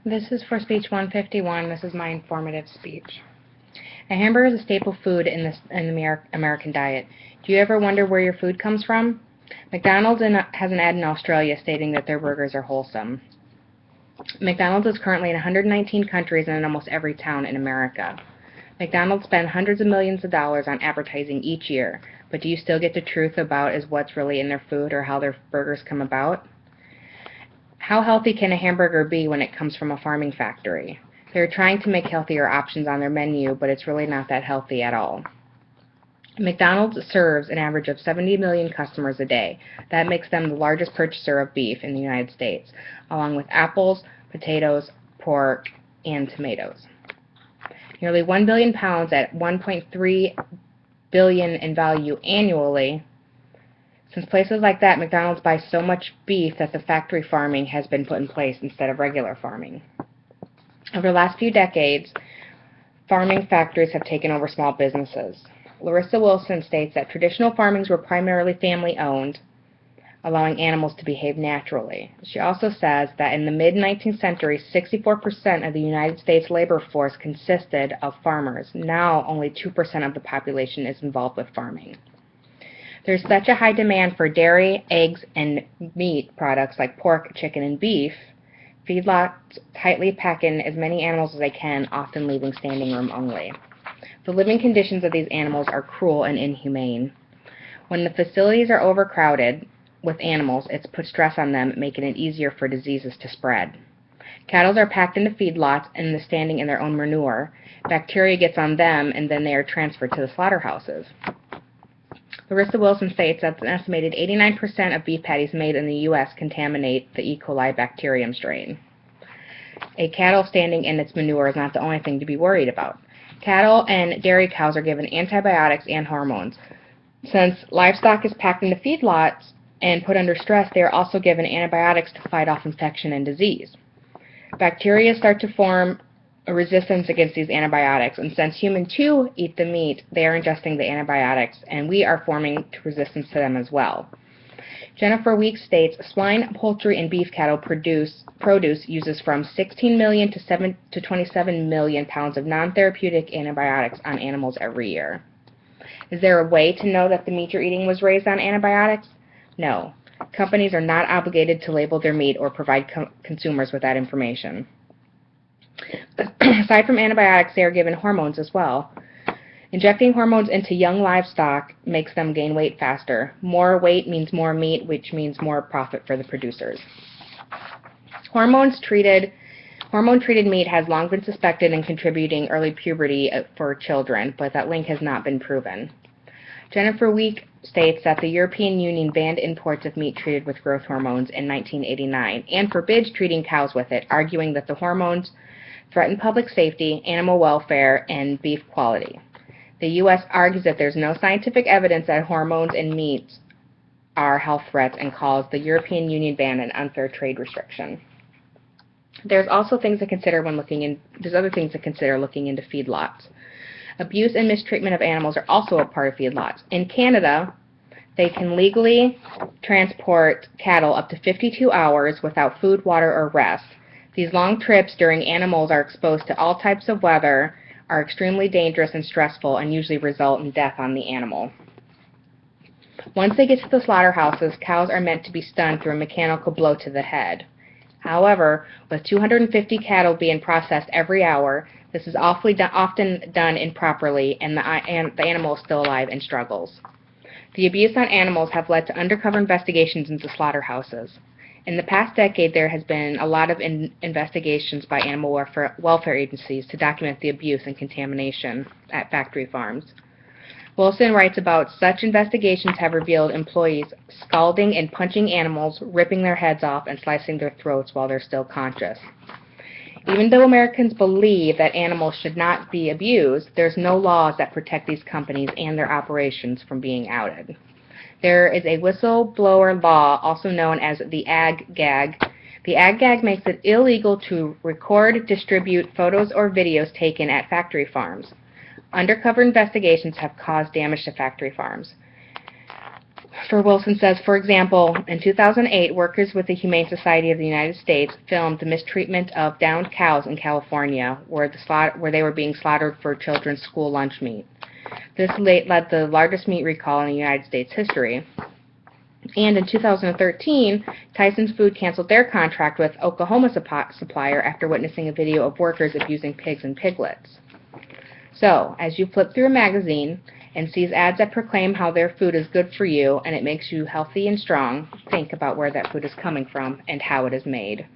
This is for speech 151. This is my informative speech. A hamburger is a staple food in the American diet. Do you ever wonder where your food comes from? McDonald's has an ad in Australia stating that their burgers are wholesome. McDonald's is currently in 119 countries and in almost every town in America. McDonald's spends hundreds of millions of dollars on advertising each year, but do you still get the truth about is what's really in their food or how their burgers come about? How healthy can a hamburger be when it comes from a farming factory? They're trying to make healthier options on their menu, but it's really not that healthy at all. McDonald's serves an average of 70 million customers a day. That makes them the largest purchaser of beef in the United States, along with apples, potatoes, pork, and tomatoes. Nearly 1 billion pounds at $1.3 billion in value annually. Since places like that, McDonald's buys so much beef that the factory farming has been put in place instead of regular farming. Over the last few decades, farming factories have taken over small businesses. Larissa Wilson states that traditional farmings were primarily family-owned, allowing animals to behave naturally. She also says that in the mid-19th century, 64% of the United States labor force consisted of farmers. Now, only 2% of the population is involved with farming. There's such a high demand for dairy, eggs, and meat products like pork, chicken, and beef. Feedlots tightly pack in as many animals as they can, often leaving standing room only. The living conditions of these animals are cruel and inhumane. When the facilities are overcrowded with animals, it's put stress on them, making it easier for diseases to spread. Cattle are packed into feedlots and standing in their own manure. Bacteria gets on them, and then they are transferred to the slaughterhouses. Larissa Wilson states that an estimated 89% of beef patties made in the U.S. contaminate the E. coli bacterium strain. A cattle standing in its manure is not the only thing to be worried about. Cattle and dairy cows are given antibiotics and hormones. Since livestock is packed into feedlots and put under stress, they are also given antibiotics to fight off infection and disease. Bacteria start to form a resistance against these antibiotics, and since humans too eat the meat, they are ingesting the antibiotics, and we are forming resistance to them as well. Jennifer Weeks states, swine, poultry, and beef cattle produce uses from 16 million to 27 million pounds of non-therapeutic antibiotics on animals every year. Is there a way to know that the meat you're eating was raised on antibiotics? No. Companies are not obligated to label their meat or provide consumers with that information. Aside from antibiotics, they are given hormones as well. Injecting hormones into young livestock makes them gain weight faster. More weight means more meat, which means more profit for the producers. Hormone-treated meat has long been suspected in contributing early puberty for children, but that link has not been proven. Jennifer Weeks states that the European Union banned imports of meat treated with growth hormones in 1989 and forbids treating cows with it, arguing that the hormones threaten public safety, animal welfare, and beef quality. The U.S. argues that there's no scientific evidence that hormones in meats are health threats and calls the European Union ban an unfair trade restriction. There's also things to consider there's other things to consider looking into feedlots. Abuse and mistreatment of animals are also a part of feedlots. In Canada, they can legally transport cattle up to 52 hours without food, water, or rest. These long trips during animals are exposed to all types of weather, are extremely dangerous and stressful, and usually result in death on the animal. Once they get to the slaughterhouses, cows are meant to be stunned through a mechanical blow to the head. However, with 250 cattle being processed every hour, this is often done improperly, and the animal is still alive and struggles. The abuse on animals have led to undercover investigations into slaughterhouses. In the past decade, there has been a lot of investigations by animal welfare agencies to document the abuse and contamination at factory farms. Wilson writes about such investigations have revealed employees scalding and punching animals, ripping their heads off, and slicing their throats while they're still conscious. Even though Americans believe that animals should not be abused, there's no laws that protect these companies and their operations from being outed. There is a whistleblower law, also known as the Ag-Gag. The Ag-Gag makes it illegal to record, distribute photos or videos taken at factory farms. Undercover investigations have caused damage to factory farms. For Wilson says, for example, in 2008, workers with the Humane Society of the United States filmed the mistreatment of downed cows in California, where they were being slaughtered for children's school lunch meat. This led the largest meat recall in the United States history. And in 2013, Tyson's Food canceled their contract with Oklahoma supplier after witnessing a video of workers abusing pigs and piglets. So, as you flip through a magazine and sees ads that proclaim how their food is good for you and it makes you healthy and strong, think about where that food is coming from and how it is made.